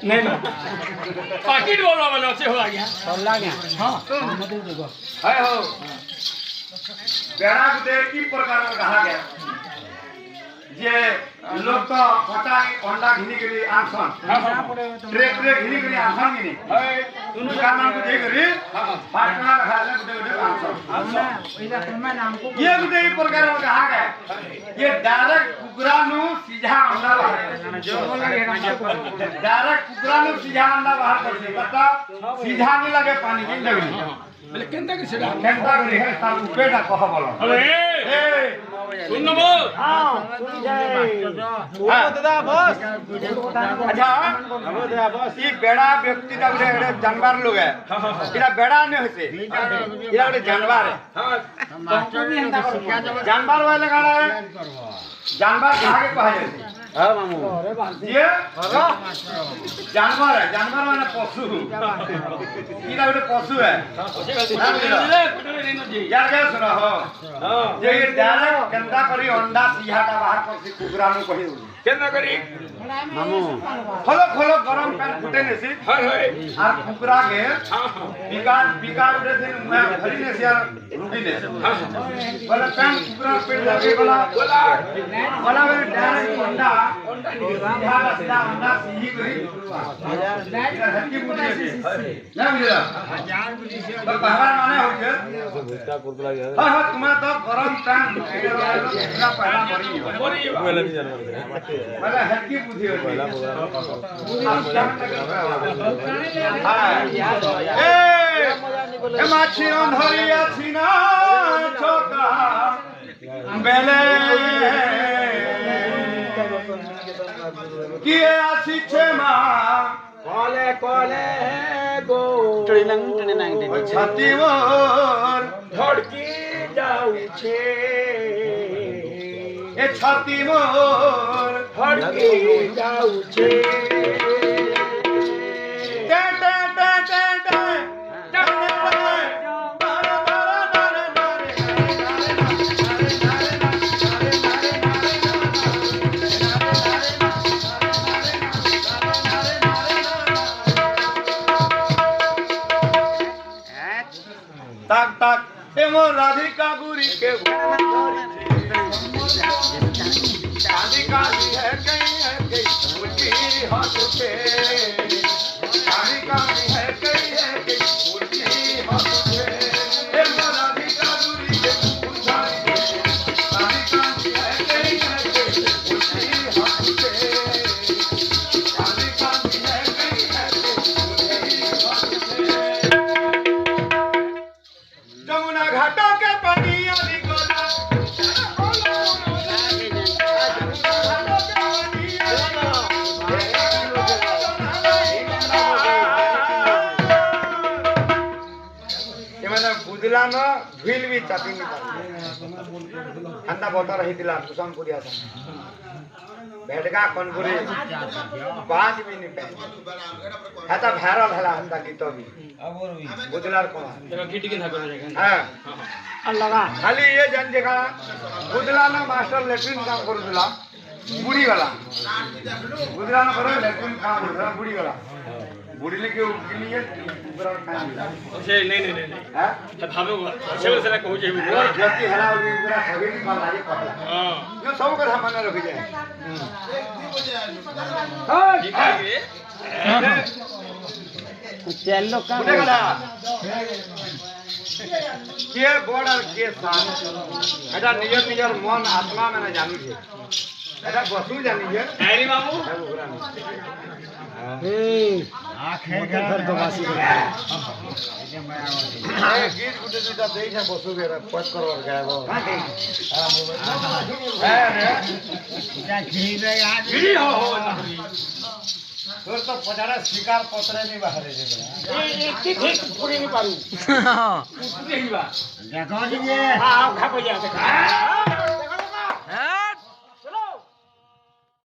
नहीं ना पाकिट बोलवा वाला से हो गया चलला गया हां मत देखो है हो बेड़ा को देख की प्रकार में कहा गया जे लोग तो पता अंडा घिनी के लिए आंसन ट्रेक ट्रेक घिनी के लिए आंसन घिनी है तुनु का नाम को दे करी पाटना रखा ले गुटे गुटे आंसन इला तुम्हारा नाम को ये गुटे ई प्रकार में कहा गया ये डायरेक्ट कुकरा नु सीधा अंडा बाहर जो लगे डायरेक्ट कुकरा नु सीधा अंडा बाहर कर दे बता सीधा नहीं लगे पानी की लगनी बोले केंता के सेडा केंता के है तार उपेटा कह बोलो अरे ए सुन न बोल हां सुन जाए ओ दादा बस अच्छा हो दे बस ई बेड़ा व्यक्ति का गुटे जानवर लोग है इरा बेड़ा नहीं होसे इरा गुटे जानवर है हां मास्टर भी अंदा कर जानवर वाले गाड़ा है जानवर कहा के कहा जाए हां मामू ये जानवर है जानवर माने पशु इरा गुटे पशु है यार क्या सुना हो ये डायरेक्ट केंता करी अंडा सीहा का बाहर कर सी कुकरा नु कहि केंता करी मामू खोलो खोलो गरम पैन फुटे ने सी हाय हाय और कुकरा के हां हां बिकार उठे दिन मैं भरी ने से रुकी ने बोले पैन कुकरा पेट लगे बोला बोला वे डायरेक्ट अंडा सीधा अंडा सीही करी हल्की बुद्धि से ना बुझला हजार बुद्धि से तो बाहर माने हो गया हां हां तुम्हारा तो गरम पैन पूरा पहला मरी बोले हल्की बुद्धि हो गई ए माछी अंधरी आछी ना छोटा बेले किए आसी छे मां कले कले गो ट्रेनिंग छाती मोर धड़की जाऊ छे ए छाती मोर धड़की जाऊ छे टे टे टे टे टे ताक ताक एमो राधिका गुरी के राधिका जी है कहीं उनकी हाथ पे राधिका जी है कहीं उनकी हाथ पे एमो राधिका गुरी के राधिका जी है कहीं उनकी हाथ पे राधिका जी है कहीं उनकी हाथ पे जमुना घाटों के पनिया निकोला बुझला न ढिल भी चाटी नहीं अंदा बता रही दिला कुसमपुरी आसन भेटका कनपुरी 5 भी नहीं पे हता वायरल हला अंदा गीत भी बुझलार को तेरा गिटी के ना कर जाएगा हां लगा खाली ये जन जगह बुझला ना मास्टर लेट्रिन काम कर दिला बुढ़ी वाला बुझला ना करो लेट्रिन काम कर बुढ़ी वाला बुढ़ी लेके के लिए ऊपर काम से नहीं हां तो भावे से से कहू जे और जति हला ऊपर सभी का लागे पकड़ा हां यो सब कथा मन रख जाए हां ठीक है चलो का बुढ़ेगला के बॉर्डर के साथ एटा नियर नियर मन आत्मा में ना जानू छे एटा बसु जानी है हैरी बाबू ए आंखें घर तो वासी गीत गुटे दुटा देई है बसु के पट करवर गायबो जा घीरे आज गिरी हो तोर तो पजारा शिकार पत्रे नहीं बाहर रे ठीक पूरी नहीं पारू कुछ नहीं बा देखो जी ये हां खा पे जा